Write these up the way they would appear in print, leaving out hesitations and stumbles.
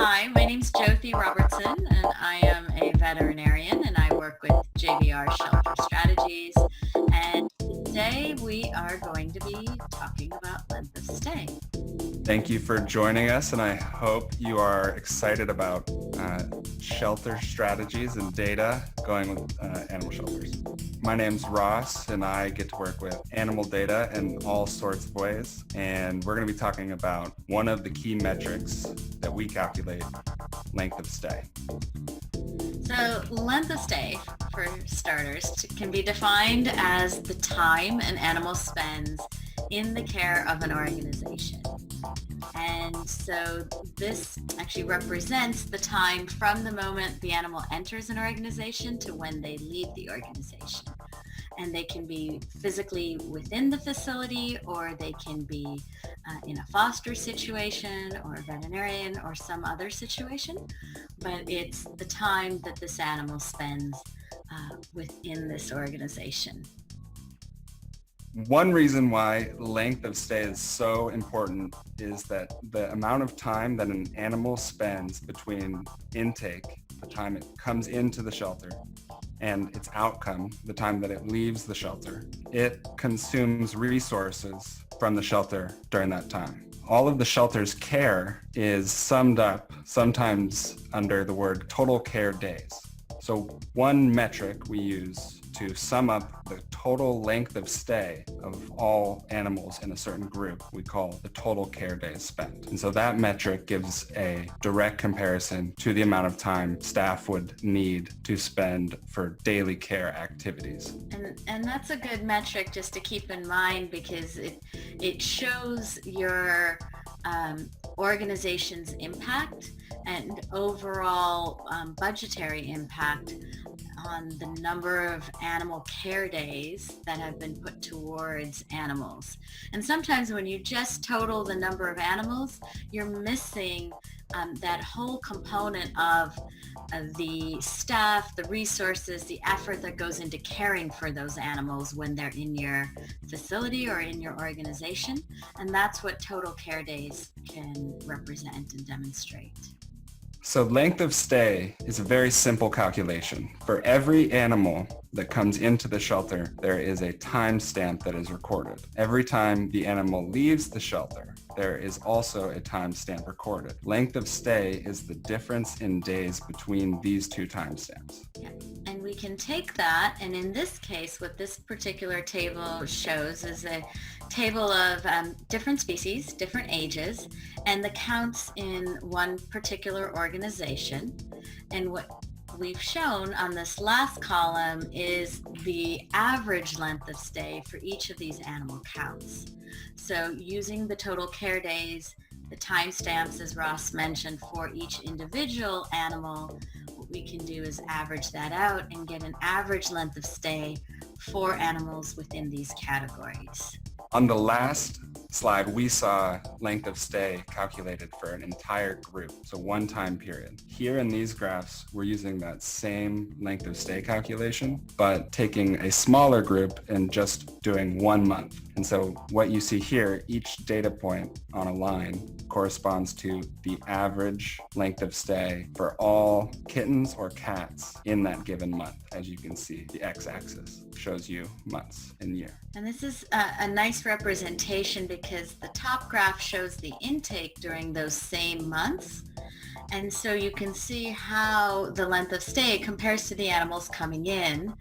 Hi, my name's Jyoti Robertson, and I am a veterinarian, and I work with JVR Shelter Strategies. And today we are going to be talking about length of stay. Thank you for joining us, and I hope you are excited about shelter strategies and data going with animal shelters. My name's Ross, and I get to work with animal data in all sorts of ways, and we're going to be talking about one of the key metrics that we calculate, length of stay. So length of stay, for starters, can be defined as the time an animal spends in the care of an organization. And so this actually represents the time from the moment the animal enters an organization to when they leave the organization. And they can be physically within the facility, or they can be in a foster situation or a veterinarian or some other situation. But it's the time that this animal spends within this organization. One reason why length of stay is so important is that the amount of time that an animal spends between intake, the time it comes into the shelter, and its outcome, the time that it leaves the shelter, it consumes resources from the shelter during that time. All of the shelter's care is summed up sometimes under the word total care days. So one metric we use to sum up the total length of stay of all animals in a certain group, we call the total care days spent. And so that metric gives a direct comparison to the amount of time staff would need to spend for daily care activities. And that's a good metric just to keep in mind, because it shows your organization's impact and overall budgetary impact on the number of animal care days that have been put towards animals. And sometimes when you just total the number of animals, you're missing that whole component of the staff, the resources, the effort that goes into caring for those animals when they're in your facility or in your organization. And that's what total care days can represent and demonstrate. So length of stay is a very simple calculation. For every animal that comes into the shelter, there is a timestamp that is recorded. Every time the animal leaves the shelter, there is also a timestamp recorded. Length of stay is the difference in days between these two timestamps. Yeah. And we can take that, and in this case, what this particular table shows is a table of different species, different ages, and the counts in one particular organization. And what we've shown on this last column is the average length of stay for each of these animal counts. So using the total care days, the timestamps, as Ross mentioned, for each individual animal, what we can do is average that out and get an average length of stay for animals within these categories. On the last slide, we saw length of stay calculated for an entire group, so one time period. Here in these graphs, we're using that same length of stay calculation, but taking a smaller group and just doing 1 month. And so what you see here, each data point on a line corresponds to the average length of stay for all kittens or cats in that given month. As you can see, the x-axis shows you months in year. And this is a nice representation because the top graph shows the intake during those same months. And so you can see how the length of stay compares to the animals coming in.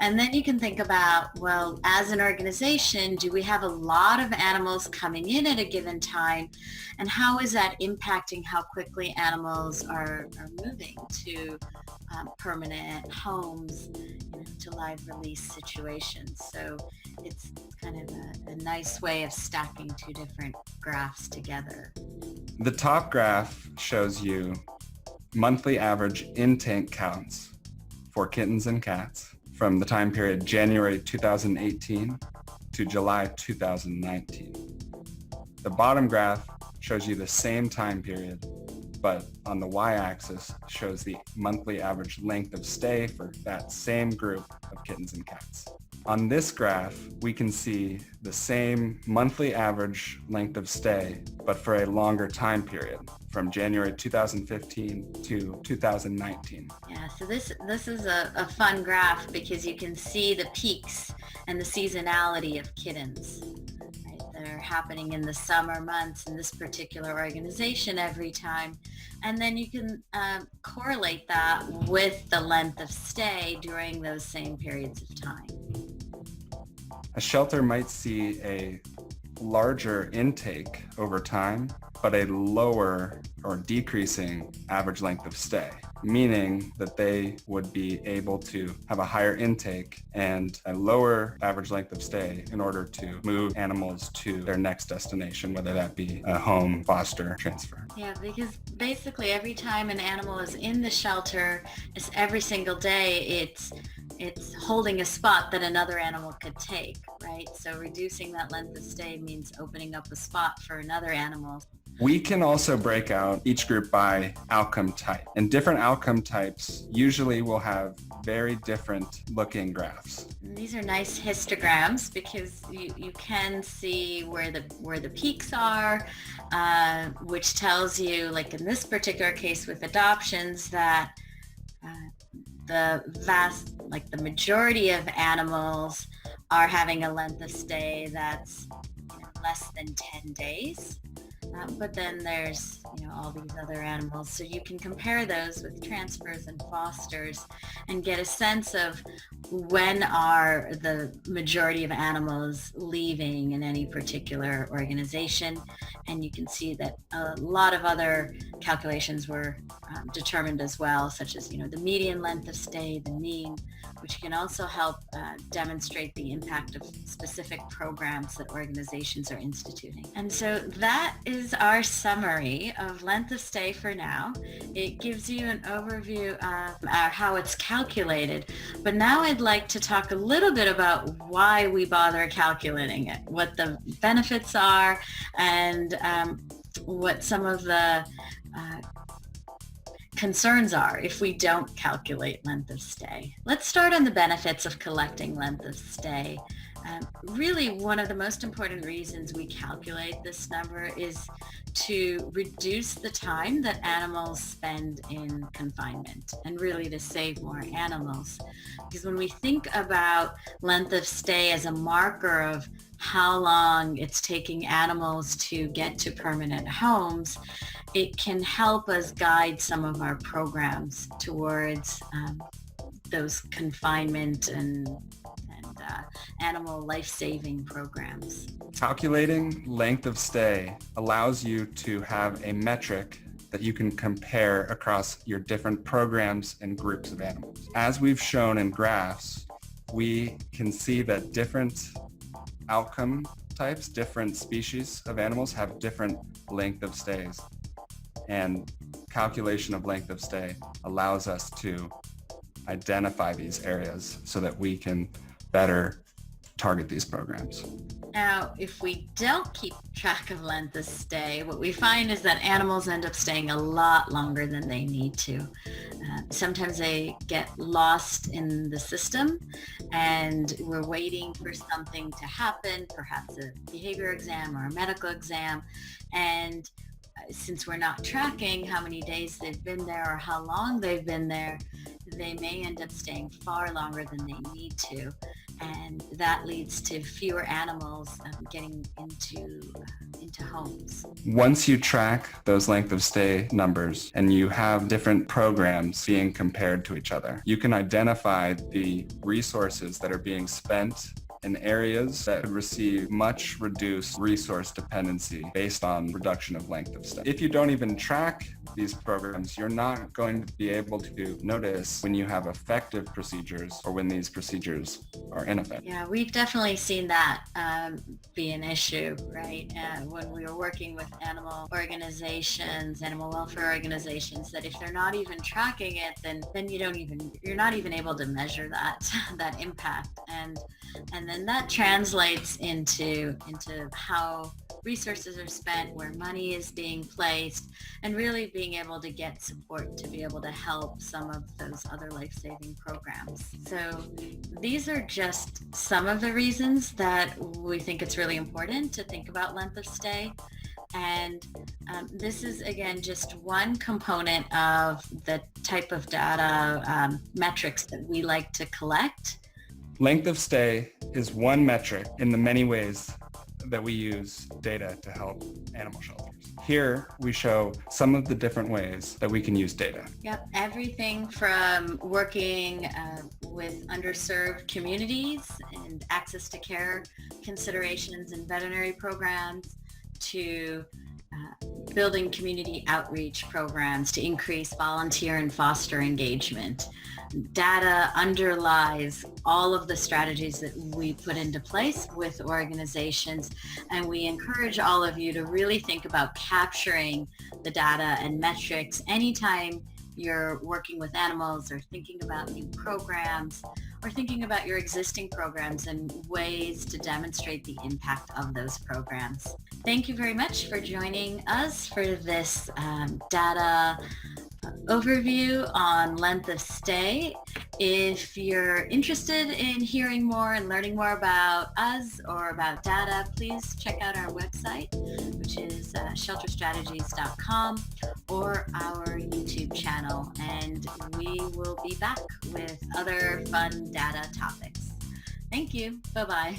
And then you can think about, well, as an organization, do we have a lot of animals coming in at a given time? And how is that impacting how quickly animals are moving to permanent homes, to live release situations? So it's kind of a nice way of stacking two different graphs together. The top graph shows you monthly average intake counts for kittens and cats from the time period January 2018 to July 2019. The bottom graph shows you the same time period, but on the y-axis shows the monthly average length of stay for that same group of kittens and cats. On this graph, we can see the same monthly average length of stay, but for a longer time period, from January 2015 to 2019. Yeah, so this is a fun graph because you can see the peaks and the seasonality of kittens. Right? They're happening in the summer months in this particular organization every time. And then you can correlate that with the length of stay during those same periods of time. A shelter might see a larger intake over time, but a lower or decreasing average length of stay, meaning that they would be able to have a higher intake and a lower average length of stay in order to move animals to their next destination, whether that be a home, foster, transfer. Yeah, because basically every time an animal is in the shelter, it's every single day, it's holding a spot that another animal could take, right? So reducing that length of stay means opening up a spot for another animal. We can also break out each group by outcome type, and different outcome types usually will have very different looking graphs. And these are nice histograms because you can see where the peaks are, which tells you, like in this particular case with adoptions, that the majority of animals are having a length of stay that's less than 10 days. But then there's all these other animals, so you can compare those with transfers and fosters and get a sense of when are the majority of animals leaving in any particular organization. And you can see that a lot of other calculations were determined as well, such as the median length of stay, the mean, which can also help demonstrate the impact of specific programs that organizations are instituting. And so that is our summary of length of stay for now. It gives you an overview of how it's calculated, but now I'd like to talk a little bit about why we bother calculating it, what the benefits are, and what some of the concerns are if we don't calculate length of stay. Let's start on the benefits of collecting length of stay. Really, one of the most important reasons we calculate this number is to reduce the time that animals spend in confinement, and really to save more animals. Because when we think about length of stay as a marker of how long it's taking animals to get to permanent homes, it can help us guide some of our programs towards those confinement and animal life-saving programs. Calculating length of stay allows you to have a metric that you can compare across your different programs and groups of animals. As we've shown in graphs, we can see that different outcome types, different species of animals have different length of stays. And calculation of length of stay allows us to identify these areas so that we can better target these programs. Now, if we don't keep track of length of stay, what we find is that animals end up staying a lot longer than they need to. Sometimes they get lost in the system and we're waiting for something to happen, perhaps a behavior exam or a medical exam, and since we're not tracking how many days they've been there or how long they've been there, they may end up staying far longer than they need to. And that leads to fewer animals getting into homes. Once you track those length of stay numbers and you have different programs being compared to each other, you can identify the resources that are being spent in areas that receive much reduced resource dependency based on reduction of length of stay. If you don't even track these programs, you're not going to be able to notice when you have effective procedures or when these procedures are ineffective. Yeah, we've definitely seen that be an issue, right? When we were working with animal organizations, animal welfare organizations, that if they're not even tracking it, then you're not even able to measure that impact, and then that translates into how resources are spent, where money is being placed, and really being able to get support to be able to help some of those other life-saving programs. So these are just some of the reasons that we think it's really important to think about length of stay. And this is, again, just one component of the type of data metrics that we like to collect. Length of stay is one metric in the many ways that we use data to help animal shelters. Here we show some of the different ways that we can use data. Yep, everything from working with underserved communities and access to care considerations in veterinary programs, to building community outreach programs to increase volunteer and foster engagement. Data underlies all of the strategies that we put into place with organizations, and we encourage all of you to really think about capturing the data and metrics anytime you're working with animals or thinking about new programs or thinking about your existing programs and ways to demonstrate the impact of those programs. Thank you very much for joining us for this data overview on length of stay. If you're interested in hearing more and learning more about us or about data, please check out our website, which is shelterstrategies.com, or our YouTube channel, and we will be back with other fun data topics. Thank you. Bye-bye.